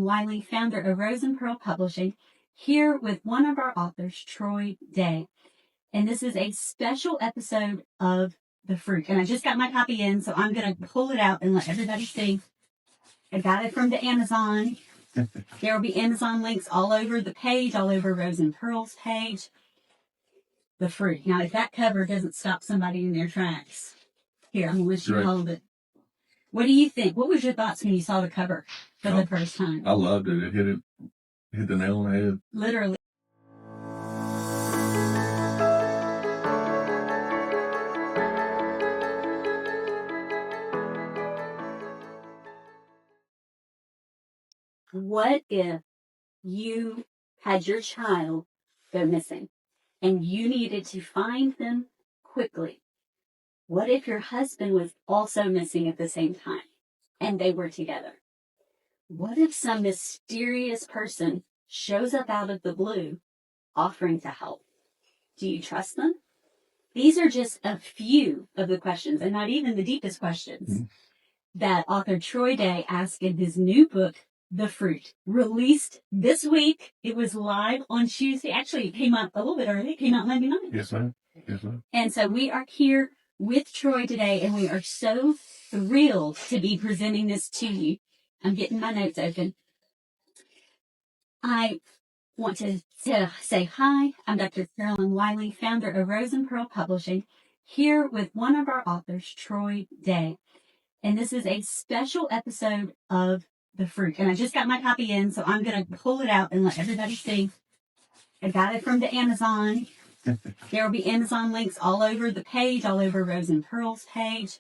Wiley, founder of Rose and Pearl Publishing, here with one of our authors, Troy Day. And this is a special episode of The Fruit. And I just got my copy in, so I'm going to pull it out and let everybody see. I got it from the Amazon. There will be Amazon links all over the page, all over Rose and Pearl's page. The Fruit. Now, if that cover doesn't stop somebody in their tracks. Here, I'm going to let you hold it. What do you think? What was your thoughts when you saw the cover for the first time? I loved it. It hit the nail on the head. Literally. What if you had your child go missing and you needed to find them quickly? What if your husband was also missing at the same time and they were together? What if some mysterious person shows up out of the blue offering to help? Do you trust them? These are just a few of the questions, and not even the deepest questions, that author Troy Day asked in his new book, The Fruit, released this week. It was live on Tuesday. Actually, it came out a little bit early. It came out Monday night. Yes, ma'am. Yes, ma'am. And so we are here with Troy today, and we are so thrilled to be presenting this to you. I'm getting my notes open. I want to say hi. I'm Dr. Carolyn Wiley, founder of Rose and Pearl Publishing, here with one of our authors, Troy Day. And this is a special episode of The Fruit. And I just got my copy in, so I'm going to pull it out and let everybody see. I got it from the Amazon. There will be Amazon links all over the page, all over Rose and Pearl's page.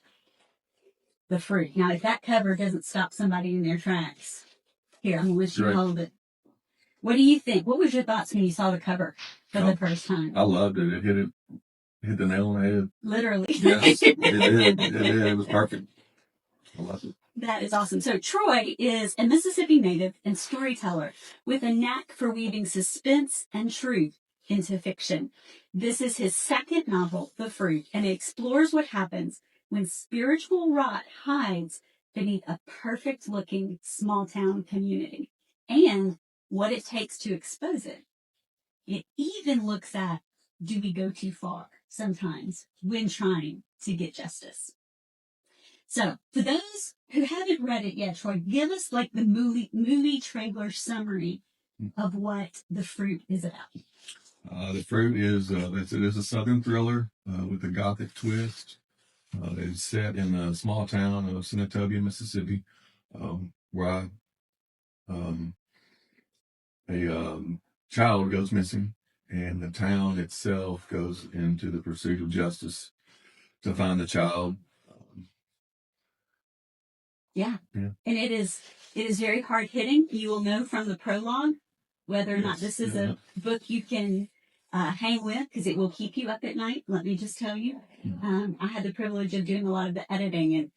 The Fruit. Now, if that cover doesn't stop somebody in their tracks. Here, I'm going to let you hold it. What do you think? What was your thoughts when you saw the cover for the first time? I loved it. It hit the nail on the head. Literally. Yes, it did. It was perfect. I loved it. That is awesome. So Troy is a Mississippi native and storyteller with a knack for weaving suspense and truth into fiction. This is his second novel, The Fruit, and it explores what happens when spiritual rot hides beneath a perfect-looking small-town community, and what it takes to expose it. It even looks at, do we go too far sometimes when trying to get justice? So, for those who haven't read it yet, Troy, give us like the movie trailer summary of what The Fruit is about. The Fruit is it is a Southern thriller with a Gothic twist. It's set in a small town of Senatobia, Mississippi, where a child goes missing, and the town itself goes into the pursuit of justice to find the child. Yeah. And it is very hard hitting. You will know from the prologue whether or not this is a book you can hang with, because it will keep you up at night. Let me just tell you. I had the privilege of doing a lot of the editing, and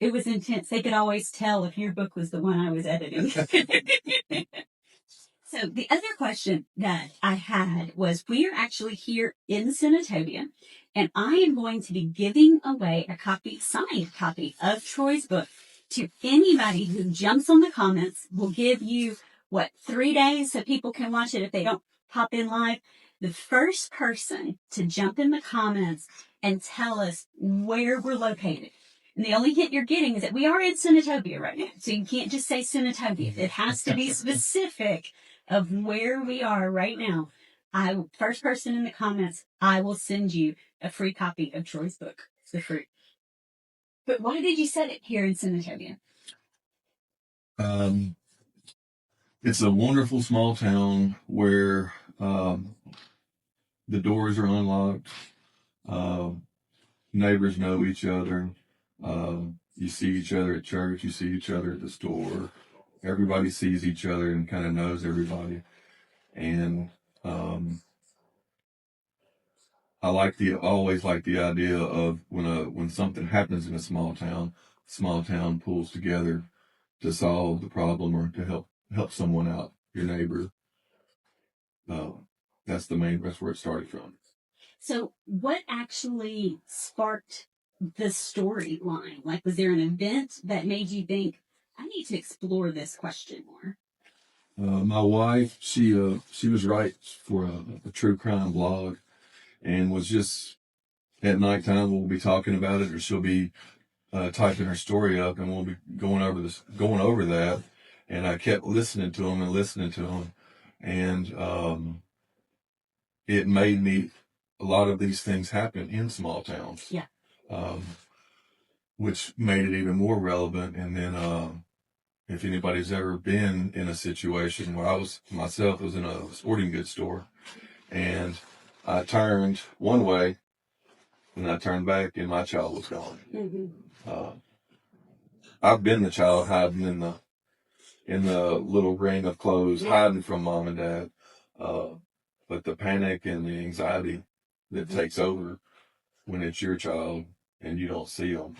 it was intense. They could always tell if your book was the one I was editing. So the other question that I had was, we are actually here in Senatobia, and I am going to be giving away a signed copy of Troy's book to anybody who jumps on the comments. We'll give you, 3 days so people can watch it if they don't pop in live. The first person to jump in the comments and tell us where we're located. And the only hint you're getting is that we are in Senatobia right now. So you can't just say Senatobia. It has to be specific of where we are right now. First person in the comments, I will send you a free copy of Troy's book, The Fruit. But why did you set it here in Senatobia? It's a wonderful small town where the doors are unlocked. Neighbors know each other. You see each other at church. You see each other at the store. Everybody sees each other and kind of knows everybody. And I always like the idea of when something happens in a small town pulls together to solve the problem or to help someone out, your neighbor. That's where it started from. So what actually sparked the storyline? Like, was there an event that made you think, I need to explore this question more. My wife, she was right for a true crime blog, and was just at nighttime we'll be talking about it, or she'll be typing her story up, and we'll be going over that. And I kept listening to them, and it made me. A lot of these things happen in small towns. Yeah. Um, which made it even more relevant. And then, if anybody's ever been in a situation where I was in a sporting goods store, and I turned one way and I turned back and my child was gone. Mm-hmm. I've been the child hiding in the little ring of clothes, hiding from mom and dad. But the panic and the anxiety that takes over when it's your child and you don't see them,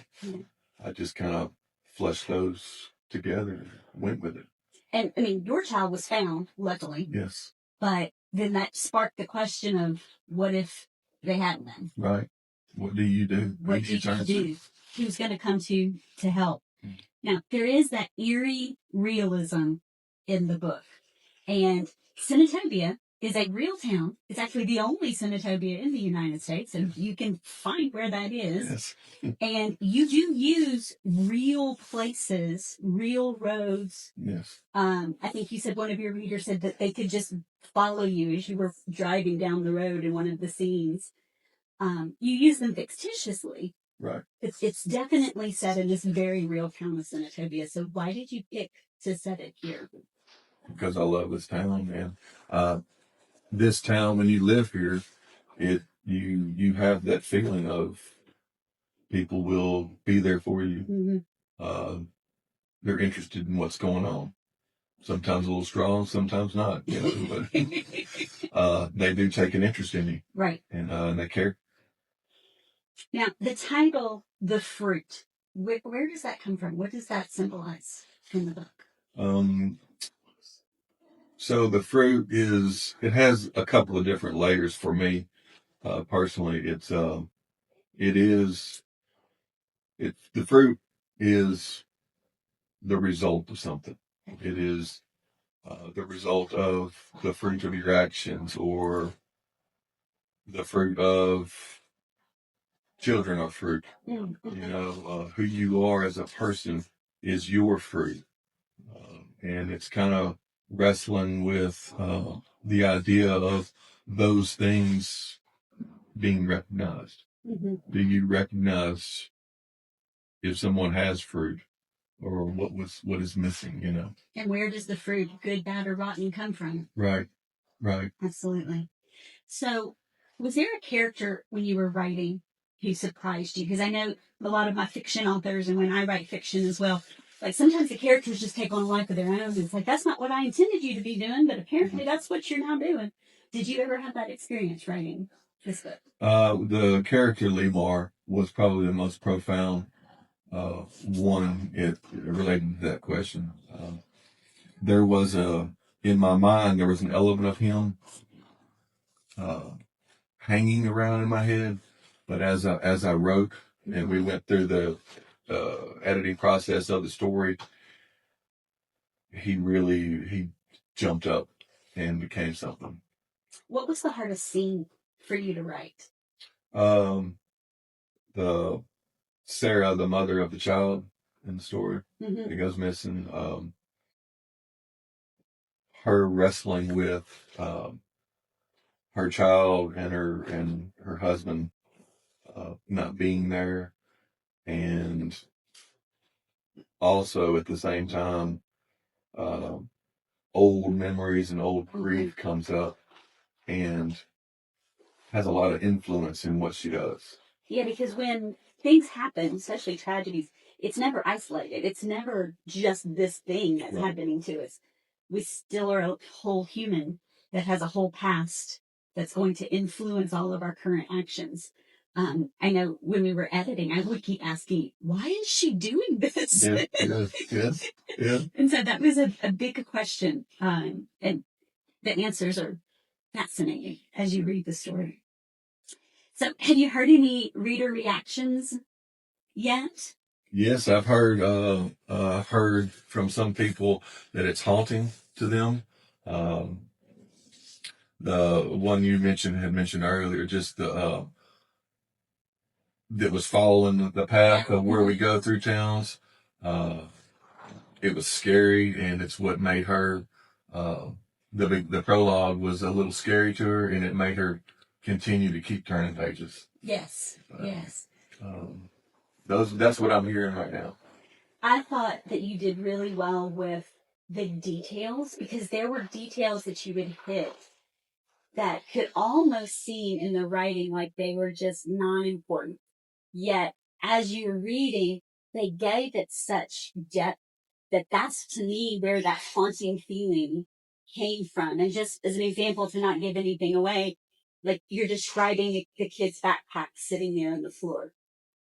I just kind of flushed those together and went with it. And I mean, your child was found, luckily. Yes. But then that sparked the question of what if they hadn't been? Right. What do you do? What do you do? Who's going to come to help? Now, there is that eerie realism in the book. And Senatobia is a real town. It's actually the only Senatobia in the United States, and you can find where that is. Yes. And you do use real places, real roads. Yes. I think you said one of your readers said that they could just follow you as you were driving down the road in one of the scenes. You use them fictitiously. Right. It's definitely set in this very real town of Senatobia. So why did you pick to set it here? Because I love this town, and this town, when you live here, you have that feeling of people will be there for you. Mm-hmm. They're interested in what's going on. Sometimes a little strong, sometimes not. But they do take an interest in you, right? And they care. Now, the title, "The Fruit," where does that come from? What does that symbolize in the book? So the fruit it has a couple of different layers for me. Personally, the fruit is the result of something. It is the result of the fruit of your actions, or the fruit of children are fruit. Mm-hmm. Who you are as a person is your fruit. And it's kind of wrestling with the idea of those things being recognized. Mm-hmm. Do you recognize if someone has fruit, or what is missing? And where does the fruit, good, bad, or rotten, come from? Right. Absolutely. So, was there a character when you were writing who surprised you? Because I know a lot of my fiction authors, and when I write fiction as well, like sometimes the characters just take on a life of their own. It's like, that's not what I intended you to be doing, but apparently that's what you're now doing. Did you ever have that experience writing this book? The character Lemar was probably the most profound one related to that question. There was in my mind, there was an element of him hanging around in my head, but as I wrote and we went through the editing process of the story, he jumped up and became something. What was the hardest scene for you to write? The Sarah, the mother of the child in the story, Mm-hmm. that goes missing. Her wrestling with her child and her husband not being there, and also at the same time, old memories and old grief comes up and has a lot of influence in what she does. Yeah, because when things happen, especially tragedies, it's never isolated. It's never just this thing that's happening to us. We still are a whole human that has a whole past that's going to influence all of our current actions. I know when we were editing, I would keep asking, why is she doing this? Yeah. And so that was a big question. And the answers are fascinating as you read the story. So have you heard any reader reactions yet? Yes, I've heard from some people that it's haunting to them. Um, the one you had mentioned earlier, just that was following the path of where we go through towns. Uh, it was scary, and it's what made her. Uh, the prologue was a little scary to her, and it made her continue to keep turning pages. Yes, yes. Um, that's what I'm hearing right now. I thought that you did really well with the details because there were details that you would hit that could almost seem in the writing like they were just non-important. Yet, as you're reading, they gave it such depth that that's to me where that haunting feeling came from. And just as an example, to not give anything away, like you're describing the kid's backpack sitting there on the floor.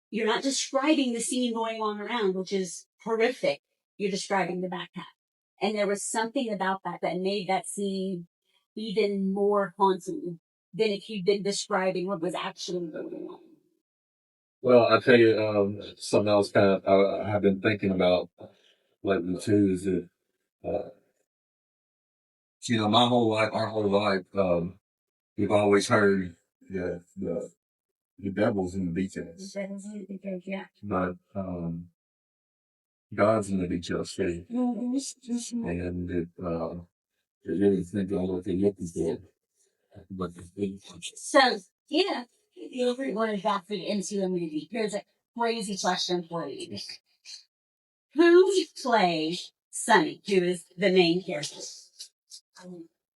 You're not describing the scene going on around, which is horrific. You're describing the backpack. And there was something about that that made that scene even more haunting than if you'd been describing what was actually going on. Well, I tell you, something else I have been thinking about lately too is that, uh, my whole life, our whole life, we've always heard the devil's in the details, Yeah. but God's in the details too, and it really think on what they're looking for, but So, yeah, if we want to back into the movie, here's a crazy question for you. Who plays Sonny, who is the main character?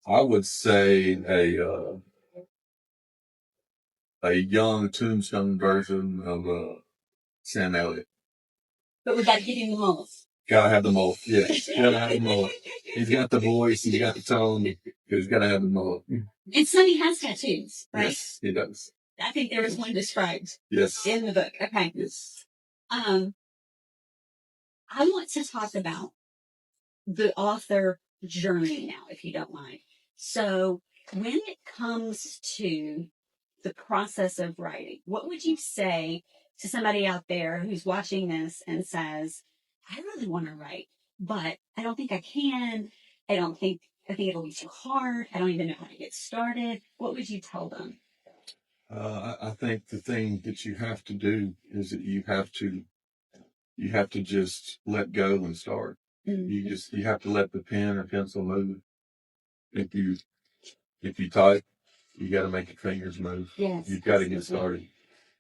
I would say a young Tombstone version of Sam Elliott. But we got to give him the most. Gotta have the mullet. Yeah, gotta have the mullet. He's got the voice. He's got the tone. He's gotta have the mullet. And Sonny has tattoos, right? Yes, he does. I think there was one described Yes. in the book. Okay. Yes. I want to talk about the author journey now, if you don't mind. So, when it comes to the process of writing, what would you say to somebody out there who's watching this and says, I really want to write, but I don't think I can. I think it'll be too hard. I don't even know how to get started. What would you tell them? I think the thing that you have to do is that you have to just let go and start. You have to let the pen or pencil move. If you if you type, you got to make your fingers move. Yes. You've got to get started.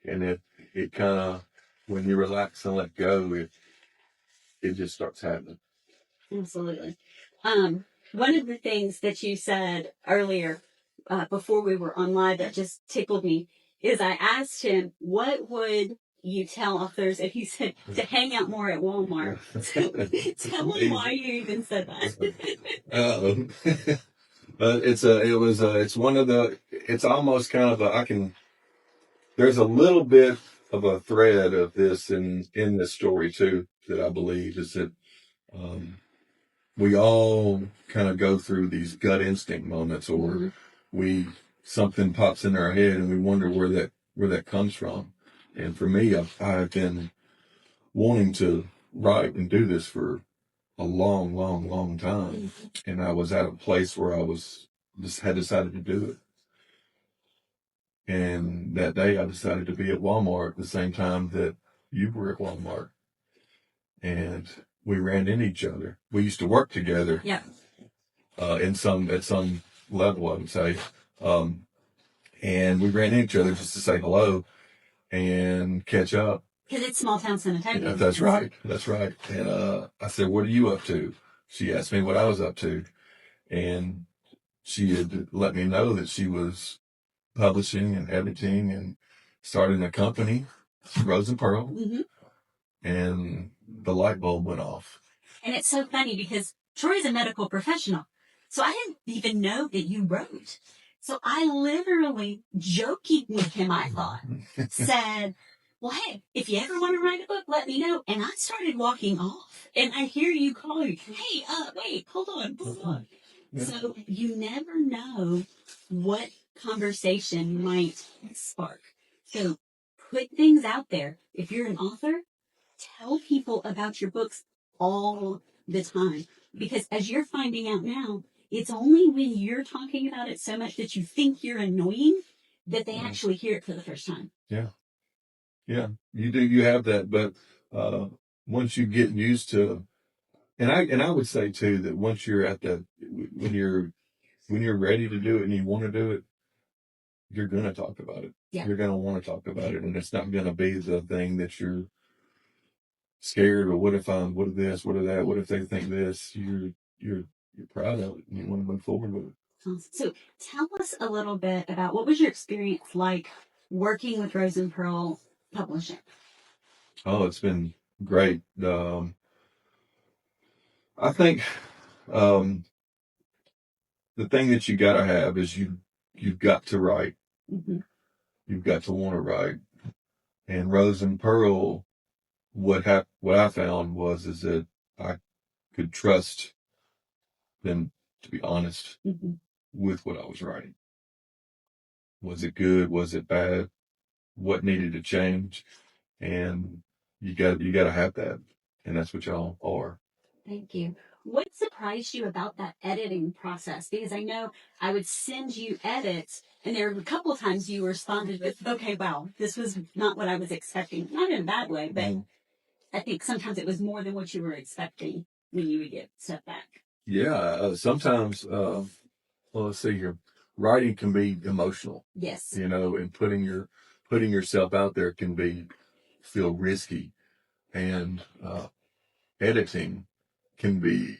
And if it kind of, when you relax and let go, it just starts happening. Absolutely. One of the things that you said earlier, before we were on live, that just tickled me is I asked him, what would you tell authors if he said to hang out more at Walmart? Tell him why you even said that. But it's one of it's almost kind of there's a little bit of a thread of this in this story too, that I believe is that, we all kind of go through these gut instinct moments, or something pops in our head and we wonder where that comes from. And for me, I've been wanting to write and do this for a long, long, long time. And I was at a place where had decided to do it. And that day I decided to be at Walmart at the same time that you were at Walmart. And we ran into each other. We used to work together. Yeah. At some level, I would say. And we ran into each other just to say hello and catch up. Because it's small town Senatobia. Yeah, that's right. That's right. And I said, what are you up to? She asked me what I was up to. And she had let me know that she was publishing and editing and starting a company, Rose and Pearl. And the light bulb went off. And it's so funny because Troy's a medical professional. So I didn't even know that you wrote. So I literally, joking with him, I thought, said, well, hey, if you ever want to write a book, let me know. And I started walking off. And I hear you calling, hey, wait, hold on. Yeah. So you never know what conversation might spark. So put things out there. If you're an author, tell people about your books all the time, because as you're finding out now, it's only when you're talking about it so much that you think you're annoying that they actually hear it for the first time. Yeah. Yeah. You have that. But, once you get used to, and I would say too, that once you're at that, when you're ready to do it and you want to do it, you're going to talk about it. Yeah. You're going to want to talk about it. And it's not going to be the thing that you're scared, or what if this, what if that, what if they think this? You're proud of it and you want to move forward with it. So tell us a little bit about what was your experience like working with Rose and Pearl Publishing? Oh, it's been great. I think, the thing that you got to have is you've got to write. Mm-hmm. You've got to want to write. And Rose and Pearl, what I found is that I could trust them to be honest Mm-hmm. with what I was writing. Was it good? Was it bad? What needed to change? And you got to have that, and that's what y'all are. Thank you. What surprised you about that editing process? Because I know I would send you edits, and there were a couple of times you responded with, okay, wow, this was not what I was expecting. Not in a bad way, but I think sometimes it was more than what you were expecting when you would get set back. Yeah, sometimes, well, let's see here. Writing can be emotional. Yes. And putting yourself out there can feel risky, and editing can be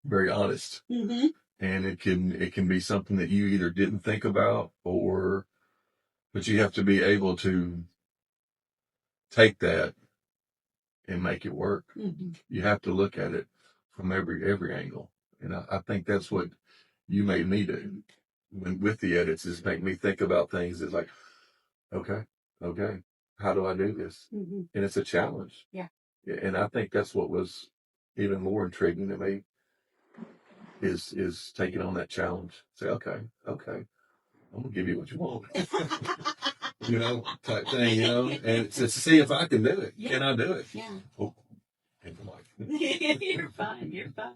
very honest. Mm-hmm. And it can be something that you either didn't think about, but you have to be able to take that and make it work. Mm-hmm. You have to look at it from every angle. And I think that's what you made me do with the edits, is make me think about things. It's like, okay, how do I do this? Mm-hmm. And it's a challenge. Yeah. And I think that's what was even more intriguing to me, is taking on that challenge. Say, okay, I'm gonna give you what you want. Type thing, and it's to see if I can do it. Yeah. Can I do it? Yeah. Oh, You're fine. You're fine.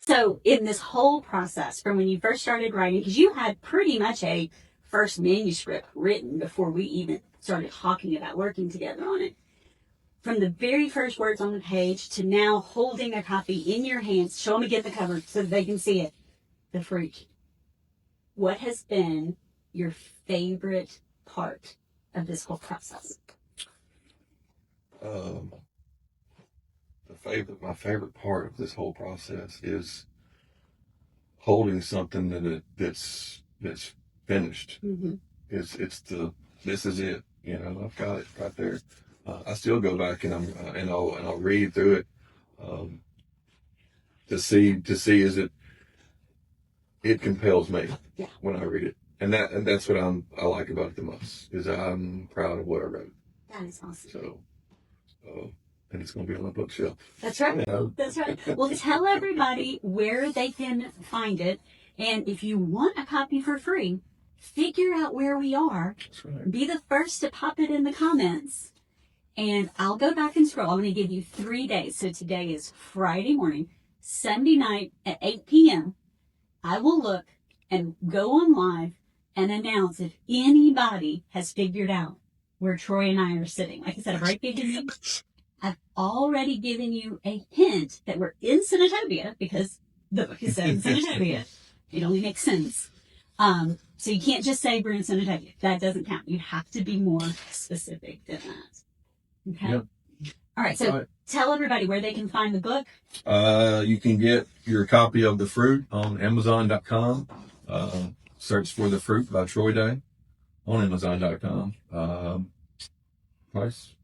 So in this whole process, from when you first started writing, because you had pretty much a first manuscript written before we even started talking about working together on it. From the very first words on the page to now holding a copy in your hands, show them again the cover so that they can see it. The fruit. What has been your favorite part of this whole process? My favorite part of this whole process is holding something that's finished. Mm-hmm. This is it. I've got it right there. I still go back and I'll read through it, to see is it compels me. Yeah. When I read it, and that's what I like about it the most, is I'm proud of what I wrote. That is awesome. So, and it's going to be on my bookshelf. That's right. That's right. Well, tell everybody where they can find it. And if you want a copy for free, figure out where we are. That's right. Be the first to pop it in the comments. And I'll go back and scroll. I'm going to give you 3 days. So today is Friday morning, Sunday night at 8 p.m. I will look and go on live and announce if anybody has figured out where Troy and I are sitting. Like I said, I've already given you, I've already given you a hint that we're in Senatobia, because the book is set in Senatobia. It only makes sense. So you can't just say we're in Senatobia. That doesn't count. You have to be more specific than that. Okay? Yep. All right. So tell everybody where they can find the book. You can get your copy of The Fruit on Amazon.com. Search for The Fruit by Troy Day on Amazon.com. Price?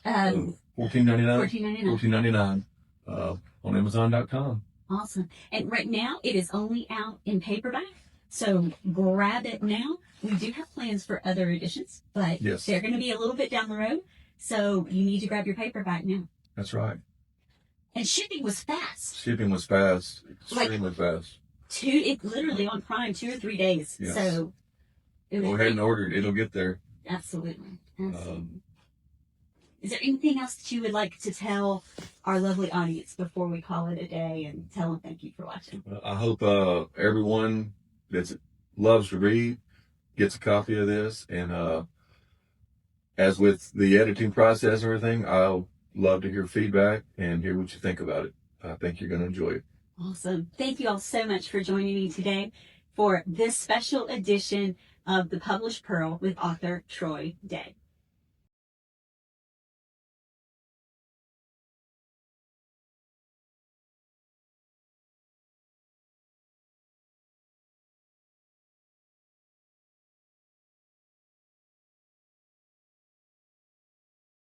$14.99. $14.99 on Amazon.com. Awesome. And right now it is only out in paperback. So grab it now. We do have plans for other editions, but yes, they're going to be a little bit down the road. So you need to grab your paperback now. That's right. And shipping was fast. Extremely fast. It literally on Prime 2 or 3 days. Yes. So go ahead and order it. It'll get there. Absolutely. Is there anything else that you would like to tell our lovely audience before we call it a day and tell them thank you for watching? I hope everyone that loves to read gets a copy of this. And as with the editing process and everything, I'll love to hear feedback and hear what you think about it. I think you're going to enjoy it. Awesome. Thank you all so much for joining me today for this special edition of The Published Pearl with author Troy Day.